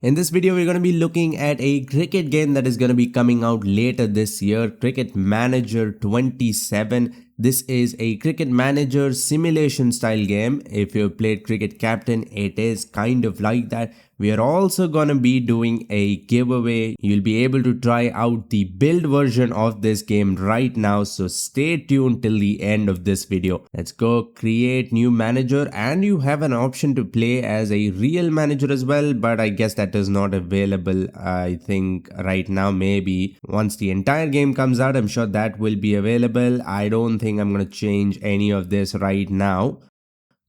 In this video, we're going to be looking at a cricket game that is going to be coming out later this year, Cricket Manager 27. This is a Cricket Manager simulation style game. If you've played Cricket Captain, it is kind of like that. We are also going to be doing a giveaway. You'll be able to try out the build version of this game right now. So stay tuned till the end of this video. Let's go create new manager, and you have an option to play as a real manager as well. But I guess that is not available. I think right now, maybe once the entire game comes out, I'm sure that will be available. I don't think I'm going to change any of this right now.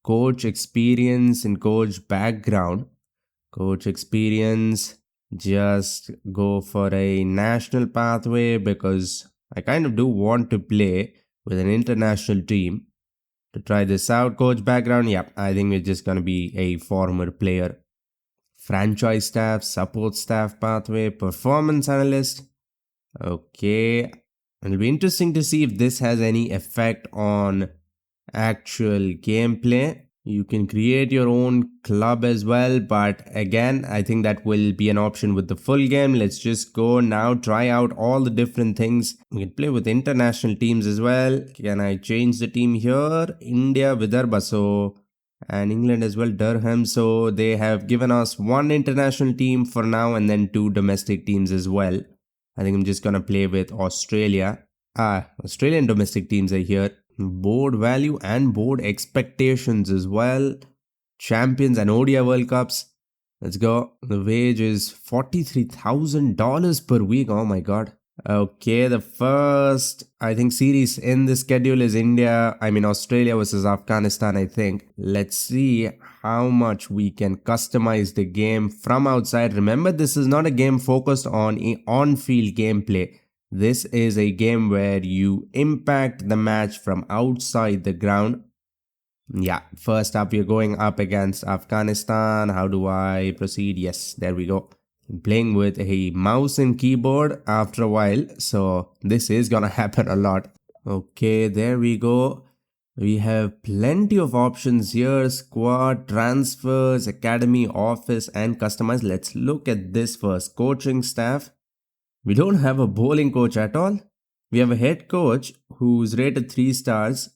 Coach experience and coach background. Coach experience, just go for a national pathway because I kind of do want to play with an international team. To try this out, coach background, yeah, I think we're just going to be a former player. Franchise staff, support staff pathway, performance analyst. Okay, it'll be interesting to see if this has any effect on actual gameplay. You can create your own club as well, but again, I think that will be an option with the full game. Let's just go now, try out all the different things. We can play with international teams as well. Can I change the team here? India, Vidarbha, so, and England as well, Durham. So they have given us one international team for now and then two domestic teams as well. I think I'm just gonna play with Australia. Australian domestic teams are here. Board value and board expectations as well. Champions and ODI World Cups. Let's go. The wage is $43,000 per week. Oh my god. Okay, the first, I think, series in the schedule is Australia versus Afghanistan, I think. Let's see how much we can customize the game from outside. Remember, this is not a game focused on on-field gameplay. This is a game where you impact the match from outside the ground. Yeah, first up, we're going up against Afghanistan. How do I proceed? Yes, there we go. I'm playing with a mouse and keyboard after a while, so this is gonna happen a lot. Okay, there we go. We have plenty of options here: squad, transfers, academy, office, and customize. Let's look at this first. Coaching staff. We don't have a bowling coach at all. We have a head coach who's rated 3 stars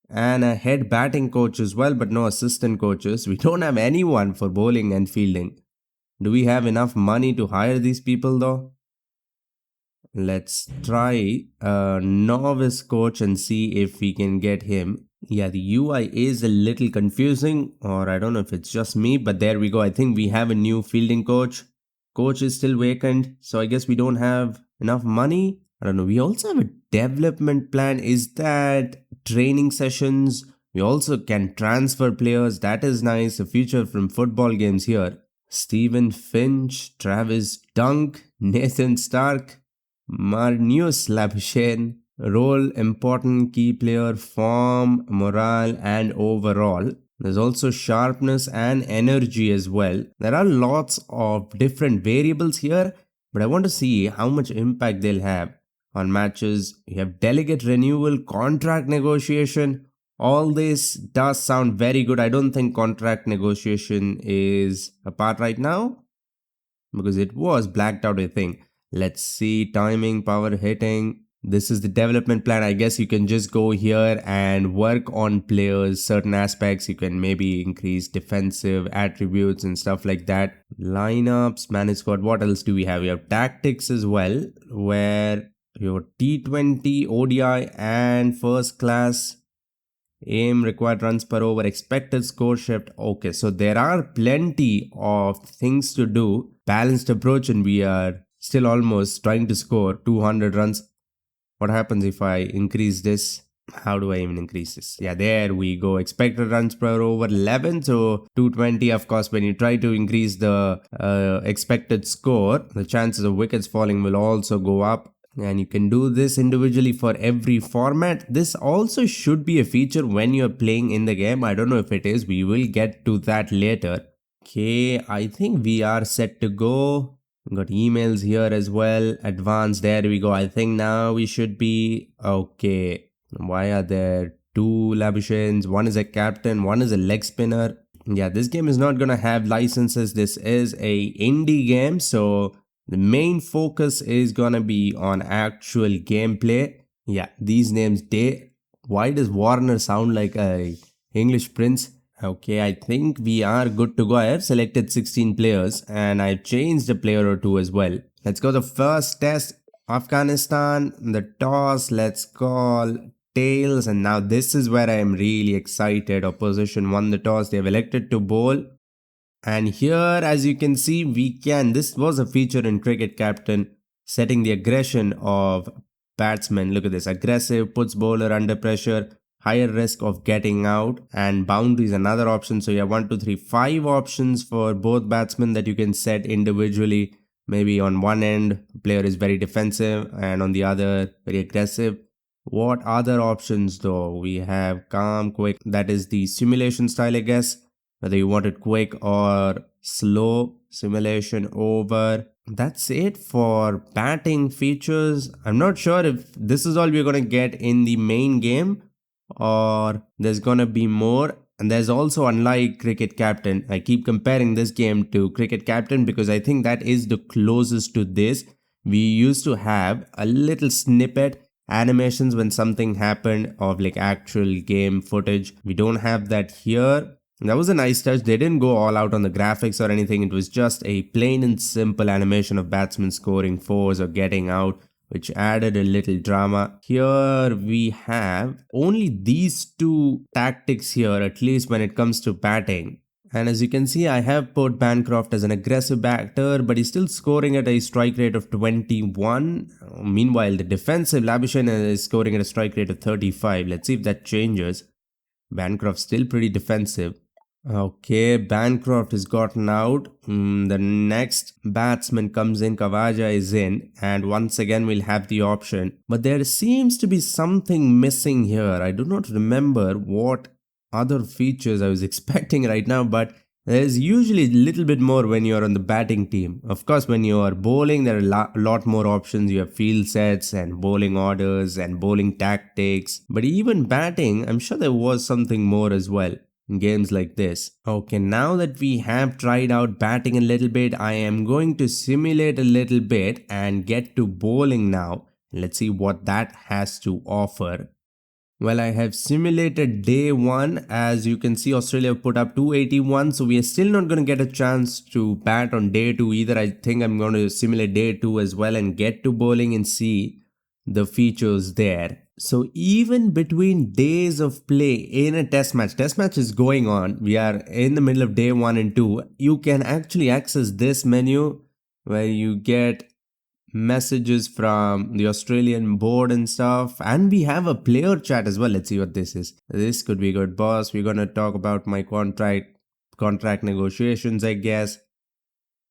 and a head batting coach as well, but no assistant coaches. We don't have anyone for bowling and fielding. Do we have enough money to hire these people though? Let's try a novice coach and see if we can get him. Yeah, the UI is a little confusing, or I don't know if it's just me, but there we go. I think we have a new fielding coach. Coach is still vacant, so I guess we don't have enough money. I don't know. We also have a development plan. Is that training sessions? We also can transfer players. That is nice. A feature from football games here. Stephen Finch, Travis Dunk, Nathan Stark, Marnus Labuschagne. Role important, key player, form, morale, and overall. There's also sharpness and energy as well. There are lots of different variables here, but I want to see how much impact they'll have on matches. You have delegate renewal, contract negotiation. All this does sound very good. I don't think contract negotiation is a part right now because it was blacked out, I think. Let's see, timing, power hitting. This is the development plan. I guess you can just go here and work on players, certain aspects. You can maybe increase defensive attributes and stuff like that. Lineups, manage squad. What else do we have? We have tactics as well, where your T20, ODI, and first class. Aim, required runs per over, expected score shift. Okay, so there are plenty of things to do. Balanced approach, and we are still almost trying to score 200 runs. What happens if I increase this? How do I even increase this? Yeah, there we go. Expected runs per over 11. So 220. Of course, when you try to increase the expected score, the chances of wickets falling will also go up. And you can do this individually for every format. This also should be a feature when you're playing in the game. I don't know if it is. We will get to that later. Okay, I think we are set to go. Got emails here as well. Advanced, there we go. I think now we should be okay. Why are there two Labuschagnes? One is a captain, one is a leg spinner. yeah, this game is not gonna have licenses. This is a indie game, so the main focus is gonna be on actual gameplay. Yeah, these names, they, why does Warner sound like a English prince? Okay, I think we are good to go. I have selected 16 players and I've changed a player or two as well. Let's go the first test. Afghanistan, the toss, let's call tails, and now this is where I am really excited. Opposition won the toss, they have elected to bowl. And here, as you can see, this was a feature in Cricket Captain, setting the aggression of batsmen. Look at this, aggressive, puts bowler under pressure, higher risk of getting out, and boundaries another option. So you have 1, 2, 3, 5 options for both batsmen that you can set individually. Maybe on one end, player is very defensive, and on the other, very aggressive. What other options though? We have calm, quick, that is the simulation style, I guess. Whether you want it quick or slow, simulation over. That's it for batting features. I'm not sure if this is all we're going to get in the main game or there's going to be more. And there's also, unlike Cricket Captain, I keep comparing this game to Cricket Captain because I think that is the closest to this. We used to have a little snippet animations when something happened of like actual game footage. We don't have that here. That was a nice touch. They didn't go all out on the graphics or anything. It was just a plain and simple animation of batsmen scoring fours or getting out, which added a little drama. Here we have only these two tactics here, at least when it comes to batting. And as you can see, I have put Bancroft as an aggressive batter, but he's still scoring at a strike rate of 21. Meanwhile, the defensive Labuschagne is scoring at a strike rate of 35. Let's see if that changes. Bancroft still pretty defensive. Okay, Bancroft has gotten out. The next batsman comes in, Khawaja is in, and once again we'll have the option. But there seems to be something missing here. I do not remember what other features I was expecting right now, but there's usually a little bit more when you're on the batting team. Of course, when you are bowling, there are a lot more options. You have field sets and bowling orders and bowling tactics. But even batting, I'm sure there was something more as well in games like this. Okay, now that we have tried out batting a little bit, I am going to simulate a little bit and get to bowling now. Let's see what that has to offer. Well, I have simulated day 1. As you can see, Australia put up 281, so we are still not going to get a chance to bat on day 2 either. I think I'm going to simulate day 2 as well and get to bowling and see the features there. So even between days of play in a test match is going on. We are in the middle of day 1 and 2. You can actually access this menu where you get messages from the Australian board and stuff, and we have a player chat as well. Let's see what this is. This could be good, boss. We're gonna talk about my contract negotiations, I guess,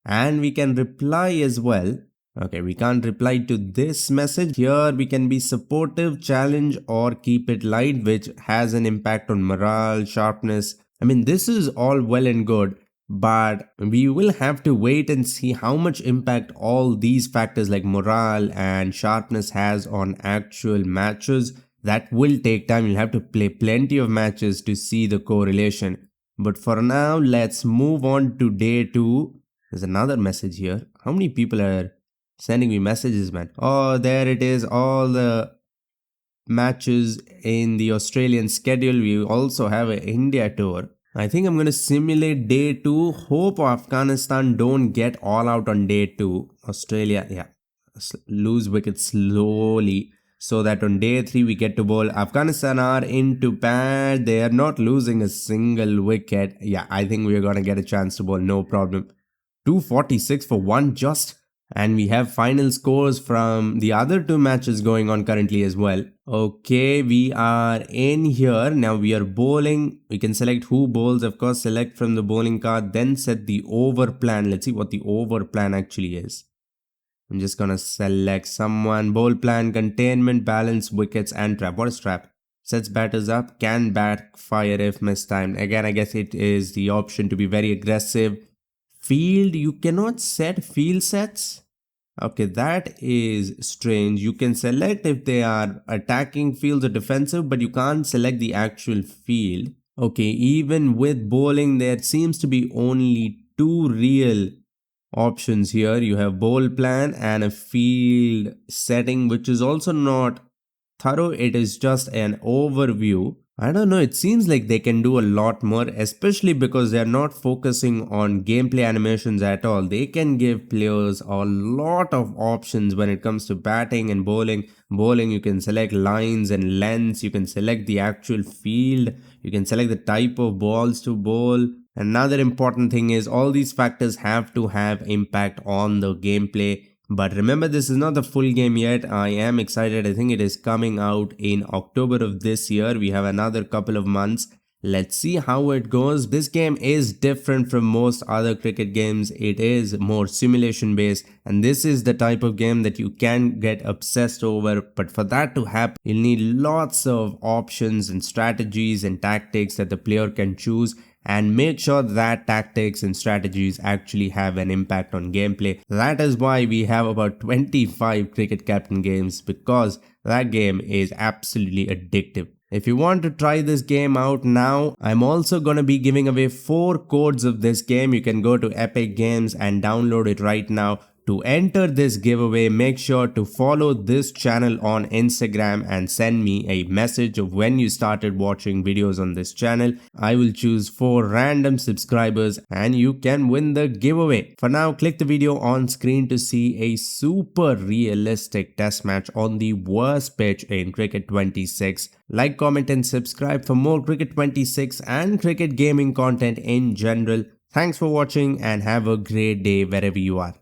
and we can reply as well. Okay, we can't reply to this message. Here we can be supportive, challenge, or keep it light, which has an impact on morale, sharpness. I mean, this is all well and good, but we will have to wait and see how much impact all these factors like morale and sharpness has on actual matches. That will take time. You'll have to play plenty of matches to see the correlation. But for now, let's move on to day 2. There's another message here. How many people are sending me messages, man? Oh, there it is. All the matches in the Australian schedule. We also have an India tour. I think I'm going to simulate day 2. Hope Afghanistan don't get all out on day 2. Australia, yeah, lose wickets slowly so that on day 3 we get to bowl. Afghanistan are into bat. They are not losing a single wicket. Yeah, I think we're going to get a chance to bowl, no problem. 246 for 1 just. And we have final scores from the other 2 matches going on currently as well. Okay, we are in here. Now we are bowling. We can select who bowls, of course, select from the bowling card, then set the over plan. Let's see what the over plan actually is. I'm just gonna select someone. Bowl plan, containment, balance, wickets, and trap. What is trap? Sets batters up, can backfire if mistimed. Again, I guess it is the option to be very aggressive. Field, you cannot set field sets. Okay, that is strange. You can select if they are attacking fields or defensive, but you can't select the actual field. Okay, even with bowling, there seems to be only two real options here. You have bowl plan and a field setting, which is also not thorough. It is just an overview. I don't know, it seems like they can do a lot more, especially because they're not focusing on gameplay animations at all. They can give players a lot of options when it comes to batting and bowling. Bowling, you can select lines and lengths, you can select the actual field, you can select the type of balls to bowl. Another important thing is all these factors have to have impact on the gameplay. But remember, this is not the full game yet. I am excited. I think it is coming out in October of this year. We have another couple of months. Let's see how it goes. This game is different from most other cricket games. It is more simulation based, and this is the type of game that you can get obsessed over. But for that to happen, you'll need lots of options and strategies and tactics that the player can choose, and make sure that tactics and strategies actually have an impact on gameplay. That is why we have about 25 Cricket Captain games, because that game is absolutely addictive. If you want to try this game out now, I'm also gonna be giving away 4 codes of this game. You can go to Epic Games and download it right now. To enter this giveaway, make sure to follow this channel on Instagram and send me a message of when you started watching videos on this channel. I will choose 4 random subscribers and you can win the giveaway. For now, click the video on screen to see a super realistic test match on the worst pitch in Cricket 26. Like, comment and subscribe for more Cricket 26 and cricket gaming content in general. Thanks for watching and have a great day wherever you are.